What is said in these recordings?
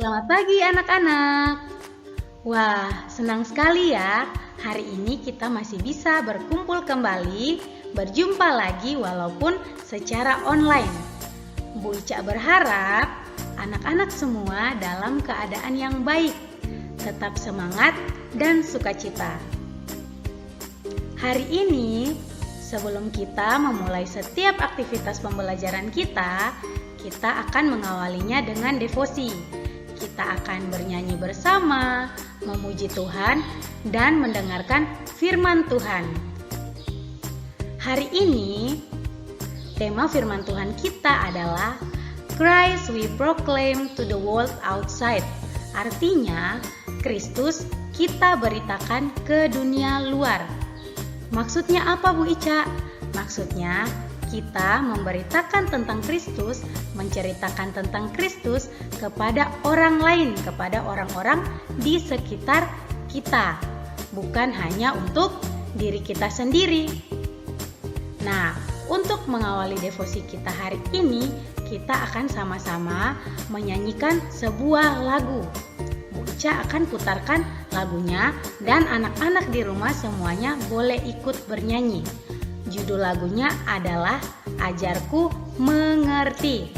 Selamat pagi anak-anak. Wah, senang sekali ya. Hari ini kita masih bisa berkumpul kembali, berjumpa lagi walaupun secara online. Bu Ica berharap anak-anak semua dalam keadaan yang baik, tetap semangat dan sukacita. Hari ini, sebelum kita memulai setiap aktivitas pembelajaran kita akan mengawalinya dengan devosi. Kita akan bernyanyi bersama, memuji Tuhan, dan mendengarkan firman Tuhan. Hari ini, tema firman Tuhan kita adalah Christ we proclaim to the world outside. Artinya, Kristus kita beritakan ke dunia luar. Maksudnya apa, Bu Ica? Maksudnya, kita memberitakan tentang Kristus, menceritakan tentang Kristus kepada orang lain, kepada orang-orang di sekitar kita, bukan hanya untuk diri kita sendiri. Nah, untuk mengawali devosi kita hari ini, kita akan sama-sama menyanyikan sebuah lagu. Bu Ica akan putarkan lagunya dan anak-anak di rumah semuanya boleh ikut bernyanyi. Judul lagunya adalah Ajarku Mengerti.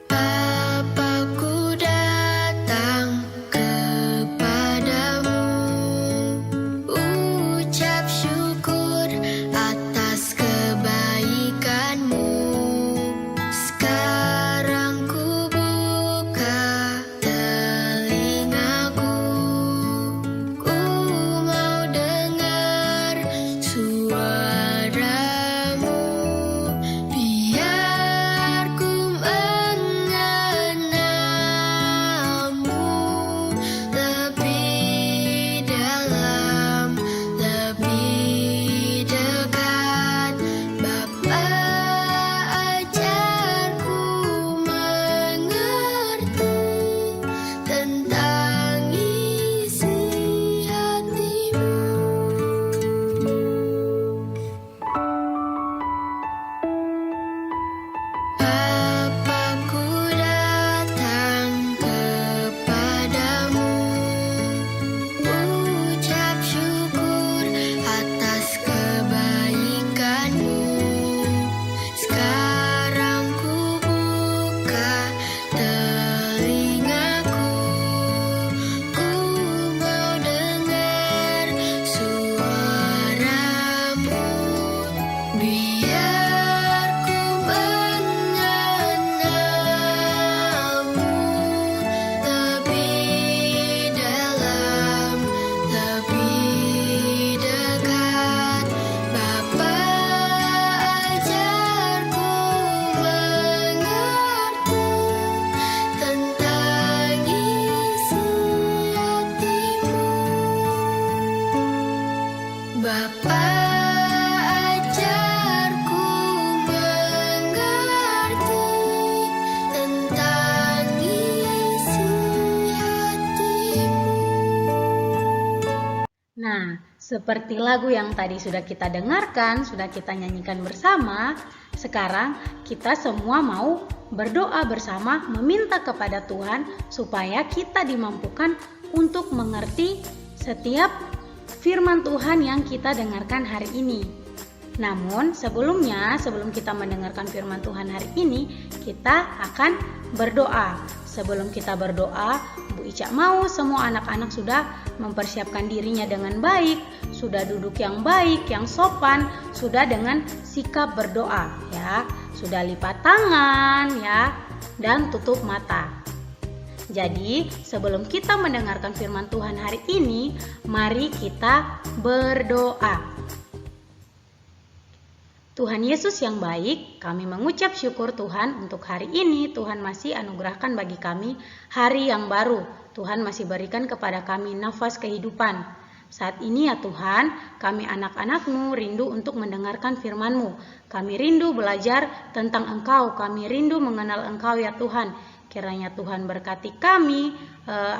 Bapakku datang kepadamu, ucap syukur atas kebaikanmu. Sekarang ku buka telingaku, ku mau dengar suaramu. Biar ku mengenalmu lebih dalam, lebih dekat. Bapa, ajarku mengerti tentang isi hatimu. Bapakku datang kepadamu, ucap syukur atas kebaikanmu. Sekarang ku buka telingaku, ku mau dengar suaramu. Biar ku mengenalmu lebih dalam, lebih dekat. Bapa, ajarku mengerti tentang isi hatimu. Bapa, ajarku mengerti tentang isi hatimu. Nah, seperti lagu yang tadi sudah kita dengarkan, sudah kita nyanyikan bersama, sekarang kita semua mau berdoa bersama meminta kepada Tuhan supaya kita dimampukan untuk mengerti setiap firman Tuhan yang kita dengarkan hari ini. Namun sebelumnya, sebelum kita mendengarkan firman Tuhan hari ini, kita akan berdoa. Sebelum kita berdoa, Bu Ica mau semua anak-anak sudah mempersiapkan dirinya dengan baik, sudah duduk yang baik, yang sopan, sudah dengan sikap berdoa ya, sudah lipat tangan ya, dan tutup mata. Jadi, sebelum kita mendengarkan firman Tuhan hari ini, mari kita berdoa. Tuhan Yesus yang baik, kami mengucap syukur Tuhan untuk hari ini. Tuhan masih anugerahkan bagi kami hari yang baru. Tuhan masih berikan kepada kami nafas kehidupan. Saat ini ya Tuhan, kami anak-anak-Mu rindu untuk mendengarkan firman-Mu. Kami rindu belajar tentang Engkau, kami rindu mengenal Engkau ya Tuhan. Kiranya Tuhan berkati kami,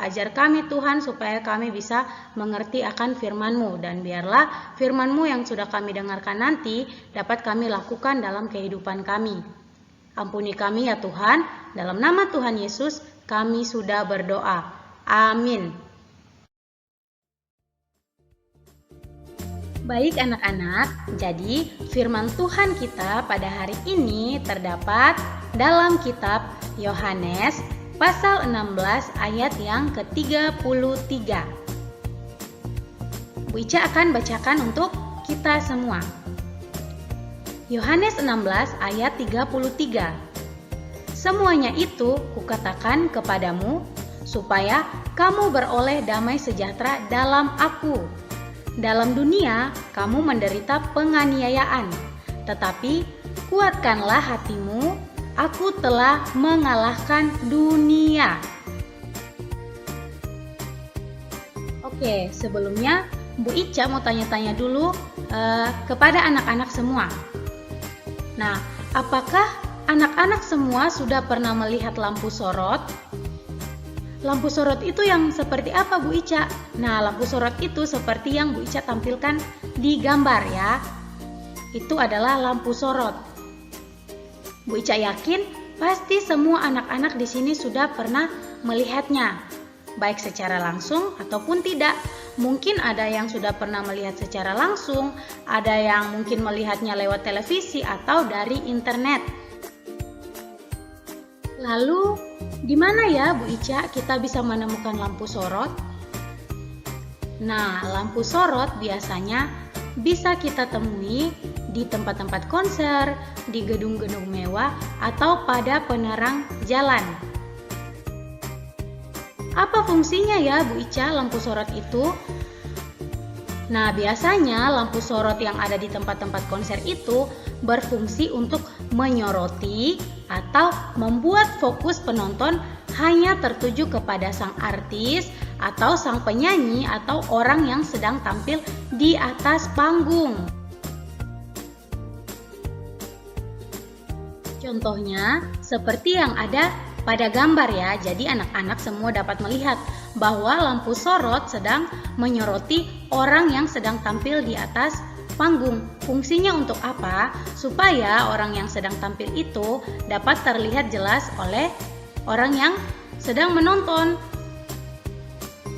ajar kami Tuhan supaya kami bisa mengerti akan firman-Mu. Dan biarlah firman-Mu yang sudah kami dengarkan nanti dapat kami lakukan dalam kehidupan kami. Ampuni kami ya Tuhan, dalam nama Tuhan Yesus kami sudah berdoa. Amin. Baik anak-anak, jadi firman Tuhan kita pada hari ini terdapat dalam kitab Yohanes pasal 16 ayat yang ke-33. Bu Ica akan bacakan untuk kita semua. Yohanes 16 ayat 33. Semuanya itu kukatakan kepadamu supaya kamu beroleh damai sejahtera dalam aku. Dalam dunia kamu menderita penganiayaan, tetapi kuatkanlah hatimu, aku telah mengalahkan dunia. Oke, sebelumnya Bu Ica mau tanya-tanya dulu kepada anak-anak semua. Nah, apakah anak-anak semua sudah pernah melihat lampu sorot? Lampu sorot itu yang seperti apa Bu Ica? Nah, lampu sorot itu seperti yang Bu Ica tampilkan di gambar ya. Itu adalah lampu sorot. Bu Ica yakin pasti semua anak-anak di sini sudah pernah melihatnya, baik secara langsung ataupun tidak. Mungkin ada yang sudah pernah melihat secara langsung, ada yang mungkin melihatnya lewat televisi atau dari internet. Lalu, di mana ya Bu Ica kita bisa menemukan lampu sorot? Nah, lampu sorot biasanya bisa kita temui di tempat-tempat konser, di gedung-gedung mewah, atau pada penerang jalan. Apa fungsinya ya Bu Ica lampu sorot itu? Nah, biasanya lampu sorot yang ada di tempat-tempat konser itu berfungsi untuk menyoroti atau membuat fokus penonton hanya tertuju kepada sang artis atau sang penyanyi atau orang yang sedang tampil di atas panggung. Contohnya seperti yang ada pada gambar ya. Jadi anak-anak semua dapat melihat bahwa lampu sorot sedang menyoroti orang yang sedang tampil di atas panggung. Fungsinya untuk apa? Supaya orang yang sedang tampil itu dapat terlihat jelas oleh orang yang sedang menonton.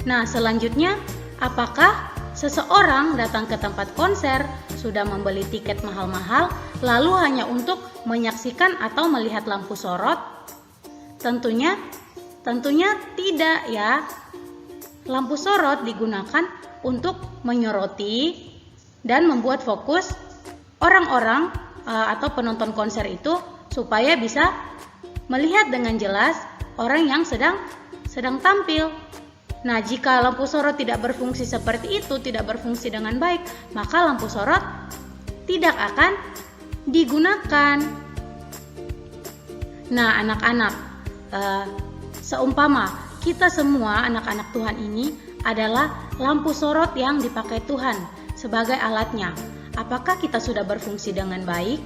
Nah, selanjutnya, apakah seseorang datang ke tempat konser sudah membeli tiket mahal-mahal lalu hanya untuk menyaksikan atau melihat lampu sorot? Tentunya tidak ya. Lampu sorot digunakan untuk menyoroti dan membuat fokus orang-orang atau penonton konser itu supaya bisa melihat dengan jelas orang yang sedang tampil. Nah, jika lampu sorot tidak berfungsi seperti itu, tidak berfungsi dengan baik, maka lampu sorot tidak akan digunakan. Nah, anak-anak, seumpama kita semua anak-anak Tuhan ini adalah lampu sorot yang dipakai Tuhan sebagai alatnya. Apakah kita sudah berfungsi dengan baik?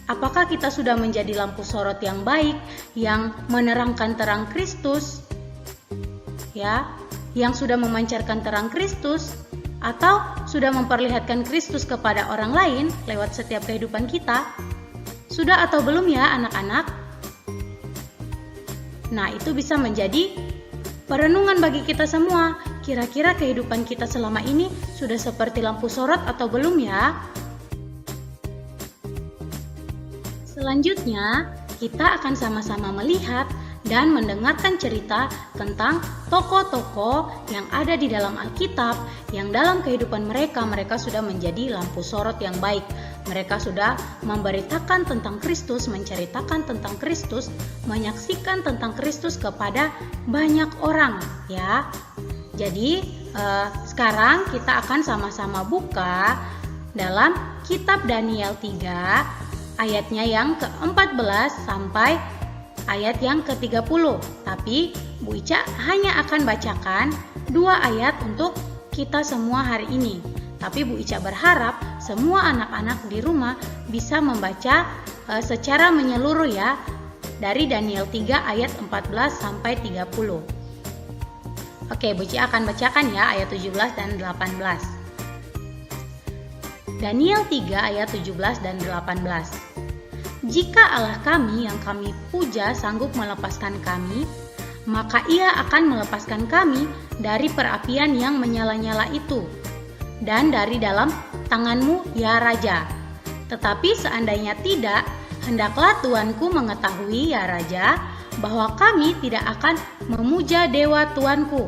Apakah kita sudah menjadi lampu sorot yang baik, yang menerangkan terang Kristus? Ya, yang sudah memancarkan terang Kristus, atau sudah memperlihatkan Kristus kepada orang lain lewat setiap kehidupan kita? Sudah atau belum ya anak-anak? Nah, itu bisa menjadi perenungan bagi kita semua. Kira-kira kehidupan kita selama ini sudah seperti lampu sorot atau belum ya? Selanjutnya, kita akan sama-sama melihat dan mendengarkan cerita tentang tokoh-tokoh yang ada di dalam Alkitab yang dalam kehidupan mereka sudah menjadi lampu sorot yang baik. Mereka sudah memberitakan tentang Kristus, menceritakan tentang Kristus, menyaksikan tentang Kristus kepada banyak orang ya. Jadi sekarang kita akan sama-sama buka dalam kitab Daniel 3 ayatnya yang ke-14 sampai ayat yang ke-30. Tapi Bu Ica hanya akan bacakan 2 ayat untuk kita semua hari ini. Tapi Bu Ica berharap semua anak-anak di rumah bisa membaca secara menyeluruh ya dari Daniel 3 ayat 14 sampai 30. Oke, Bu Cia akan bacakan ya ayat 17 dan 18. Daniel 3 ayat 17 dan 18. Jika Allah kami yang kami puja sanggup melepaskan kami, maka Ia akan melepaskan kami dari perapian yang menyala-nyala itu dan dari dalam tanganmu, ya Raja. Tetapi seandainya tidak, hendaklah Tuanku mengetahui, ya Raja, bahwa kami tidak akan memuja dewa Tuanku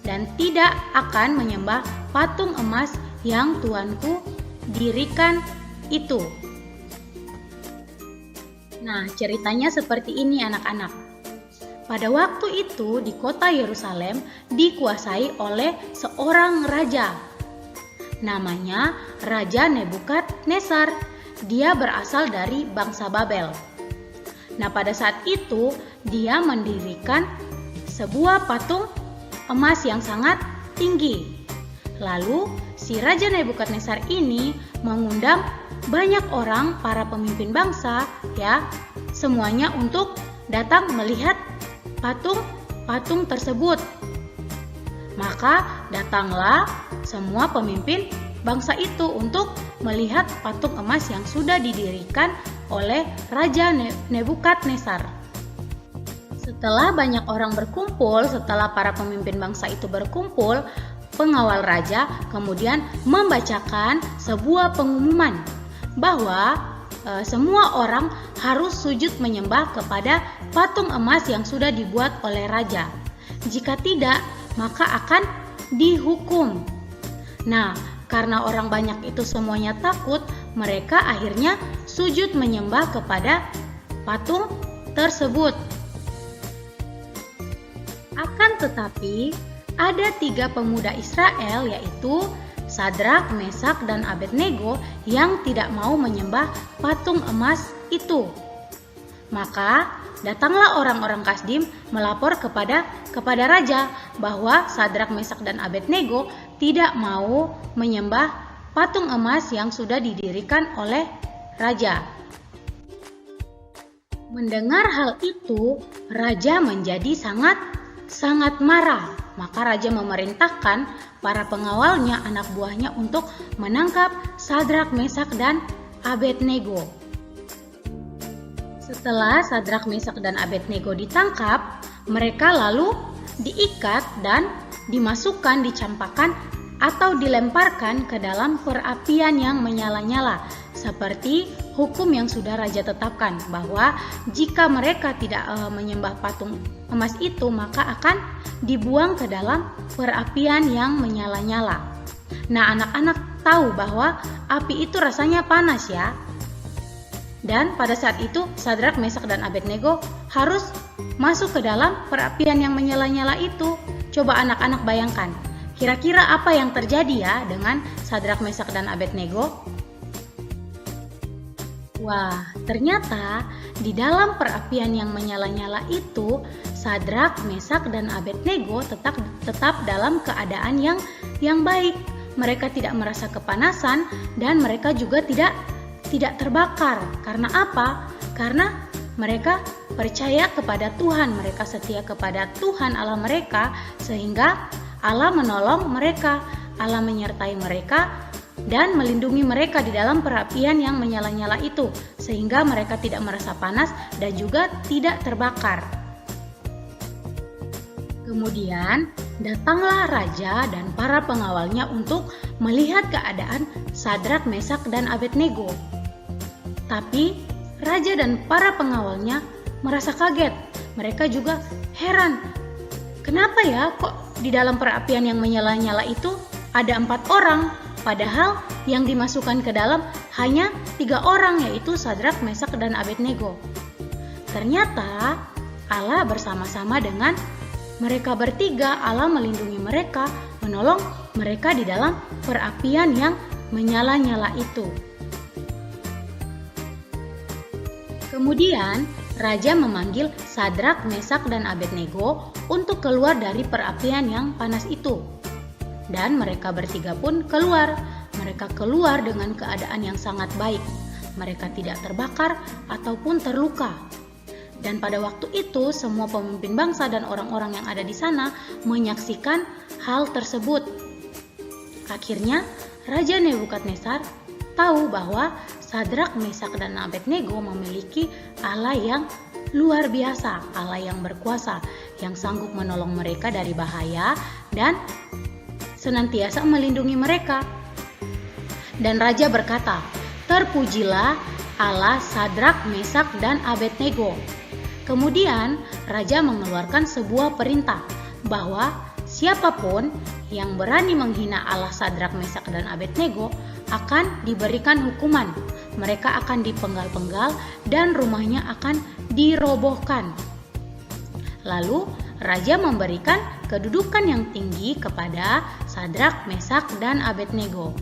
dan tidak akan menyembah patung emas yang Tuanku dirikan itu. Nah, ceritanya seperti ini anak-anak. Pada waktu itu di kota Yerusalem dikuasai oleh seorang raja. Namanya Raja Nebukadnezar. Dia berasal dari bangsa Babel. Nah, pada saat itu dia mendirikan sebuah patung emas yang sangat tinggi. Lalu si Raja Nebukadnezar ini mengundang banyak orang, para pemimpin bangsa ya, semuanya untuk datang melihat patung tersebut. Maka datanglah semua pemimpin bangsa itu untuk melihat patung emas yang sudah didirikan oleh Raja Nebukadnezar. Setelah banyak orang berkumpul, setelah para pemimpin bangsa itu berkumpul, pengawal raja kemudian membacakan sebuah pengumuman bahwa semua orang harus sujud menyembah kepada patung emas yang sudah dibuat oleh raja. Jika tidak, maka akan dihukum. Nah, karena orang banyak itu semuanya takut, mereka akhirnya sujud menyembah kepada patung tersebut. Akan tetapi, ada 3 pemuda Israel, yaitu Sadrak, Mesak, dan Abednego yang tidak mau menyembah patung emas itu. Maka datanglah orang-orang Kasdim melapor kepada raja bahwa Sadrak, Mesak, dan Abednego tidak mau menyembah patung emas yang sudah didirikan oleh raja. Mendengar hal itu, raja menjadi sangat marah. Maka raja memerintahkan para pengawalnya, anak buahnya, untuk menangkap Sadrak, Mesak, dan Abednego. Setelah Sadrak, Mesak, dan Abednego ditangkap, mereka lalu diikat dan dimasukkan, dicampakkan, atau dilemparkan ke dalam perapian yang menyala-nyala, seperti hukum yang sudah raja tetapkan, bahwa jika mereka tidak menyembah patung emas itu, maka akan dibuang ke dalam perapian yang menyala-nyala. Nah, anak-anak tahu bahwa api itu rasanya panas ya. Dan pada saat itu Sadrak, Mesak, dan Abednego harus masuk ke dalam perapian yang menyala-nyala itu. Coba anak-anak bayangkan, kira-kira apa yang terjadi ya dengan Sadrak, Mesak, dan Abednego? Wah, ternyata di dalam perapian yang menyala-nyala itu, Sadrak, Mesak, dan Abednego tetap dalam keadaan yang baik. Mereka tidak merasa kepanasan dan mereka juga tidak terbakar. Karena apa? Karena mereka percaya kepada Tuhan, mereka setia kepada Tuhan Allah mereka, sehingga Allah menolong mereka, Allah menyertai mereka dan melindungi mereka di dalam perapian yang menyala-nyala itu, sehingga mereka tidak merasa panas dan juga tidak terbakar. Kemudian datanglah raja dan para pengawalnya untuk melihat keadaan Sadrak, Mesak, dan Abednego. Tapi raja dan para pengawalnya merasa kaget. Mereka juga heran. Kenapa ya kok di dalam perapian yang menyala-nyala itu ada 4 orang, padahal yang dimasukkan ke dalam hanya 3 orang, yaitu Sadrak, Mesak, dan Abednego. Ternyata Allah bersama-sama dengan mereka bertiga. Allah melindungi mereka, menolong mereka di dalam perapian yang menyala-nyala itu. Kemudian raja memanggil Sadrak, Mesak, dan Abednego untuk keluar dari perapian yang panas itu. Dan mereka bertiga pun keluar. Mereka keluar dengan keadaan yang sangat baik. Mereka tidak terbakar ataupun terluka. Dan pada waktu itu semua pemimpin bangsa dan orang-orang yang ada di sana menyaksikan hal tersebut. Akhirnya Raja Nebukadnezar tahu bahwa Sadrak, Mesak, dan Abednego memiliki Allah yang luar biasa, Allah yang berkuasa, yang sanggup menolong mereka dari bahaya dan senantiasa melindungi mereka. Dan Raja berkata, "Terpujilah Allah Sadrak, Mesak, dan Abednego." Kemudian Raja mengeluarkan sebuah perintah bahwa siapapun yang berani menghina Allah Sadrak, Mesak, dan Abednego akan diberikan hukuman. Mereka akan dipenggal-penggal dan rumahnya akan dirobohkan. Lalu Raja memberikan kedudukan yang tinggi kepada Sadrak, Mesak, dan Abednego.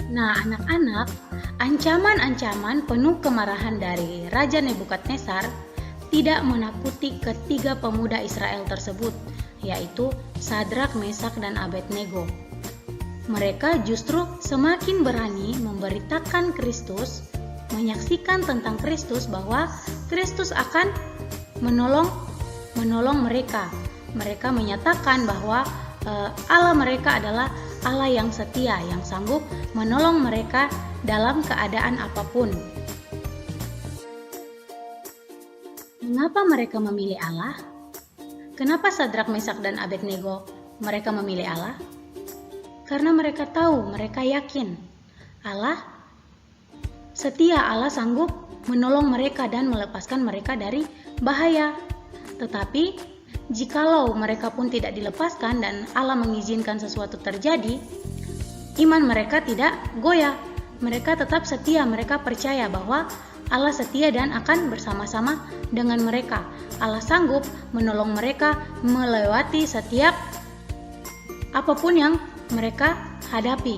Nah, anak-anak, ancaman-ancaman penuh kemarahan dari Raja Nebukadnezar tidak menakuti ketiga pemuda Israel tersebut, yaitu Sadrak, Mesak, dan Abednego. Mereka justru semakin berani memberitakan Kristus, menyaksikan tentang Kristus bahwa Kristus akan menolong mereka. Mereka menyatakan bahwa Allah mereka adalah Allah yang setia, yang sanggup menolong mereka dalam keadaan apapun. Mengapa mereka memilih Allah? Kenapa Sadrak, Mesak, dan Abednego mereka memilih Allah? Karena mereka tahu, mereka yakin Allah setia, Allah sanggup menolong mereka dan melepaskan mereka dari bahaya. Tetapi jikalau mereka pun tidak dilepaskan dan Allah mengizinkan sesuatu terjadi, iman mereka tidak goyah. Mereka tetap setia, mereka percaya bahwa Allah setia dan akan bersama-sama dengan mereka. Allah sanggup menolong mereka melewati setiap apapun yang mereka hadapi.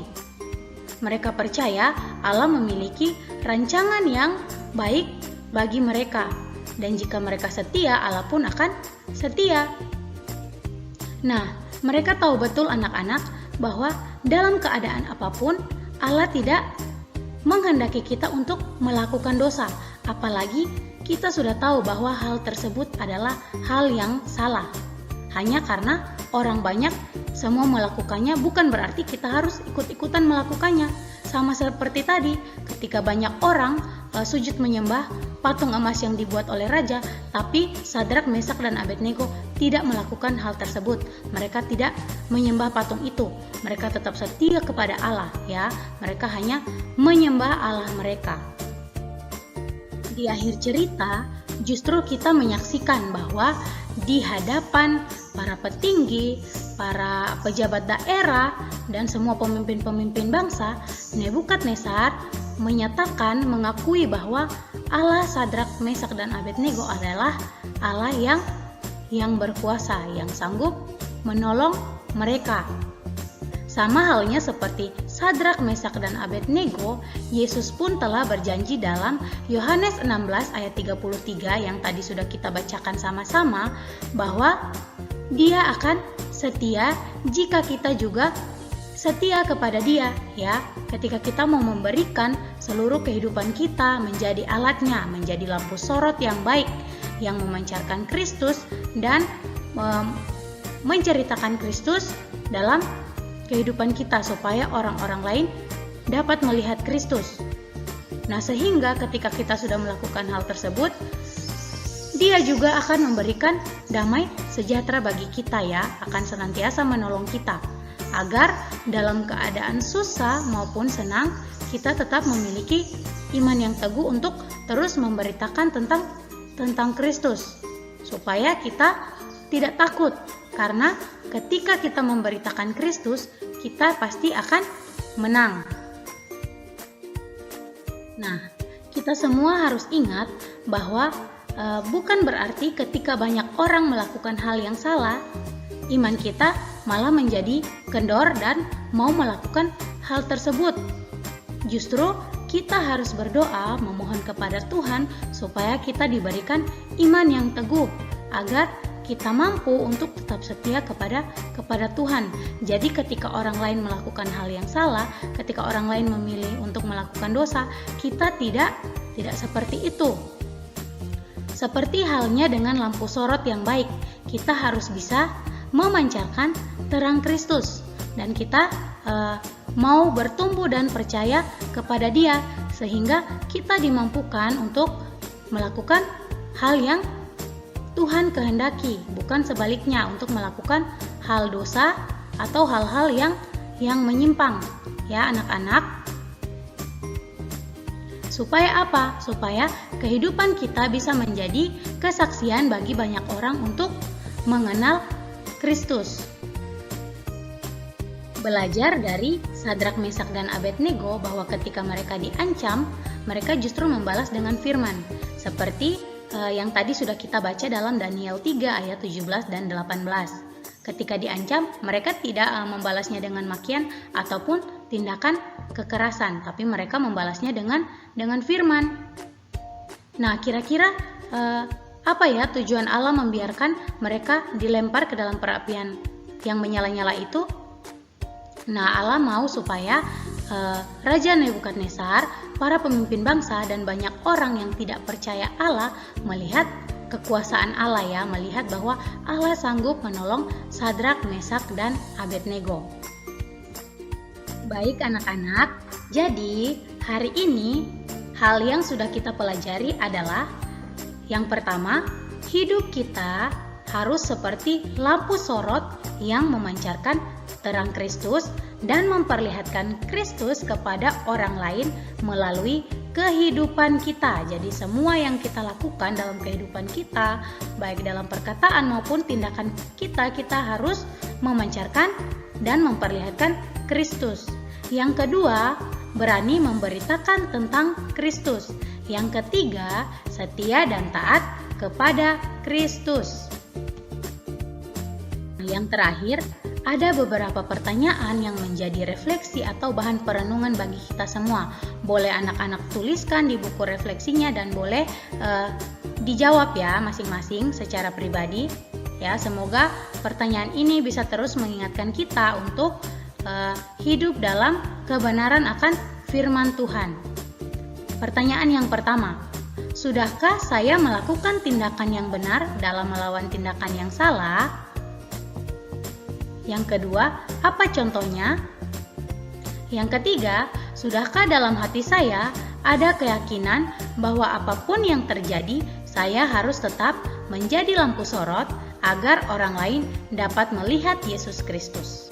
Mereka percaya Allah memiliki rancangan yang baik bagi mereka. Dan jika mereka setia, Allah pun akan setia. Nah, mereka tahu betul anak-anak bahwa dalam keadaan apapun Allah tidak menghendaki kita untuk melakukan dosa. Apalagi kita sudah tahu bahwa hal tersebut adalah hal yang salah. Hanya karena orang banyak semua melakukannya bukan berarti kita harus ikut-ikutan melakukannya. Sama seperti tadi, ketika banyak orang sujud menyembah patung emas yang dibuat oleh raja, tapi Sadrak, Mesak, dan Abednego tidak melakukan hal tersebut. Mereka tidak menyembah patung itu. Mereka tetap setia kepada Allah, ya. Mereka hanya menyembah Allah mereka. Di akhir cerita, justru kita menyaksikan bahwa di hadapan para petinggi, para pejabat daerah, dan semua pemimpin-pemimpin bangsa, Nebukadnezar menyatakan, mengakui bahwa Allah Sadrak, Mesak, dan Abednego adalah Allah yang berkuasa, yang sanggup menolong mereka. Sama halnya seperti Sadrak, Mesak, dan Abednego, Yesus pun telah berjanji dalam Yohanes 16 ayat 33 yang tadi sudah kita bacakan sama-sama, bahwa Dia akan setia jika kita juga setia kepada Dia, ya. Ketika kita mau memberikan seluruh kehidupan kita menjadi alatnya, menjadi lampu sorot yang baik yang memancarkan Kristus dan menceritakan Kristus dalam kehidupan kita supaya orang-orang lain dapat melihat Kristus. Nah, sehingga ketika kita sudah melakukan hal tersebut, Dia juga akan memberikan damai sejahtera bagi kita, ya, akan senantiasa menolong kita agar dalam keadaan susah maupun senang kita tetap memiliki iman yang teguh untuk terus memberitakan tentang Kristus, supaya kita tidak takut, karena ketika kita memberitakan Kristus, kita pasti akan menang. Nah, kita semua harus ingat bahwa bukan berarti ketika banyak orang melakukan hal yang salah, iman kita malah menjadi kendor dan mau melakukan hal tersebut. Justru kita harus berdoa memohon kepada Tuhan supaya kita diberikan iman yang teguh agar kita mampu untuk tetap setia kepada Tuhan. Jadi ketika orang lain melakukan hal yang salah, ketika orang lain memilih untuk melakukan dosa, kita tidak seperti itu. Seperti halnya dengan lampu sorot yang baik, kita harus bisa memancarkan terang Kristus dan kita mau bertumbuh dan percaya kepada Dia sehingga kita dimampukan untuk melakukan hal yang Tuhan kehendaki, bukan sebaliknya untuk melakukan hal dosa atau hal-hal yang menyimpang. Ya anak-anak, supaya apa? Supaya kehidupan kita bisa menjadi kesaksian bagi banyak orang untuk mengenal Kristus. Belajar dari Sadrak, Mesak, dan Abednego bahwa ketika mereka diancam, mereka justru membalas dengan firman. Seperti yang tadi sudah kita baca dalam Daniel 3 ayat 17 dan 18. Ketika diancam, mereka tidak membalasnya dengan makian ataupun tindakan kekerasan, tapi mereka membalasnya dengan firman. Nah, kira-kira apa ya tujuan Allah membiarkan mereka dilempar ke dalam perapian yang menyala-nyala itu? Nah, Allah mau supaya Raja Nebukadnezar, para pemimpin bangsa, dan banyak orang yang tidak percaya Allah melihat kekuasaan Allah ya, melihat bahwa Allah sanggup menolong Sadrak, Mesak, dan Abednego. Baik anak-anak, jadi hari ini hal yang sudah kita pelajari adalah yang pertama, hidup kita harus seperti lampu sorot yang memancarkan terang Kristus dan memperlihatkan Kristus kepada orang lain melalui kehidupan kita. Jadi semua yang kita lakukan dalam kehidupan kita, baik dalam perkataan maupun tindakan kita harus memancarkan dan memperlihatkan Kristus. Yang kedua, berani memberitakan tentang Kristus. Yang ketiga, setia dan taat kepada Kristus. Yang terakhir, ada beberapa pertanyaan yang menjadi refleksi atau bahan perenungan bagi kita semua. Boleh anak-anak tuliskan di buku refleksinya dan boleh dijawab ya masing-masing secara pribadi. Ya, semoga pertanyaan ini bisa terus mengingatkan kita untuk hidup dalam kebenaran akan firman Tuhan. Pertanyaan yang pertama, sudahkah saya melakukan tindakan yang benar dalam melawan tindakan yang salah? Yang kedua, apa contohnya? Yang ketiga, sudahkah dalam hati saya ada keyakinan bahwa apapun yang terjadi, saya harus tetap menjadi lampu sorot agar orang lain dapat melihat Yesus Kristus?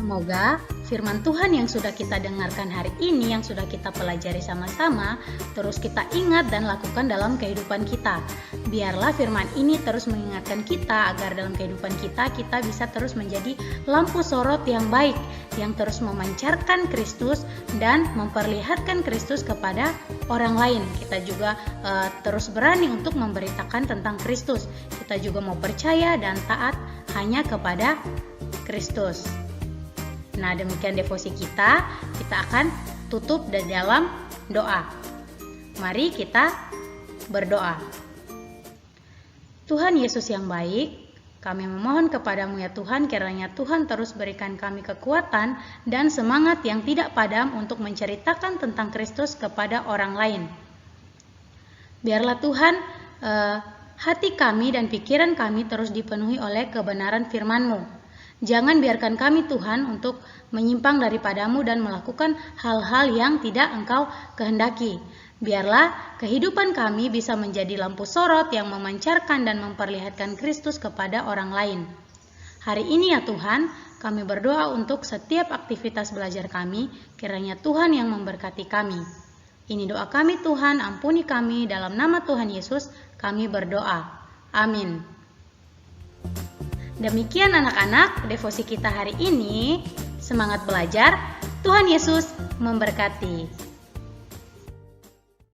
Semoga firman Tuhan yang sudah kita dengarkan hari ini, yang sudah kita pelajari sama-sama, terus kita ingat dan lakukan dalam kehidupan kita. Biarlah firman ini terus mengingatkan kita agar dalam kehidupan kita bisa terus menjadi lampu sorot yang baik, yang terus memancarkan Kristus dan memperlihatkan Kristus kepada orang lain. Kita juga terus berani untuk memberitakan tentang Kristus. Kita juga mau percaya dan taat hanya kepada Kristus. Nah, demikian devosi kita akan tutup dari dalam doa. Mari kita berdoa. Tuhan Yesus yang baik, kami memohon kepadamu ya Tuhan, kiranya Tuhan terus berikan kami kekuatan dan semangat yang tidak padam untuk menceritakan tentang Kristus kepada orang lain. Biarlah Tuhan, hati kami dan pikiran kami terus dipenuhi oleh kebenaran firman-Mu. Jangan biarkan kami Tuhan untuk menyimpang daripadamu dan melakukan hal-hal yang tidak Engkau kehendaki. Biarlah kehidupan kami bisa menjadi lampu sorot yang memancarkan dan memperlihatkan Kristus kepada orang lain. Hari ini ya Tuhan, kami berdoa untuk setiap aktivitas belajar kami, kiranya Tuhan yang memberkati kami. Ini doa kami Tuhan, ampuni kami, dalam nama Tuhan Yesus kami berdoa. Amin. Demikian anak-anak devosi kita hari ini. Semangat belajar, Tuhan Yesus memberkati.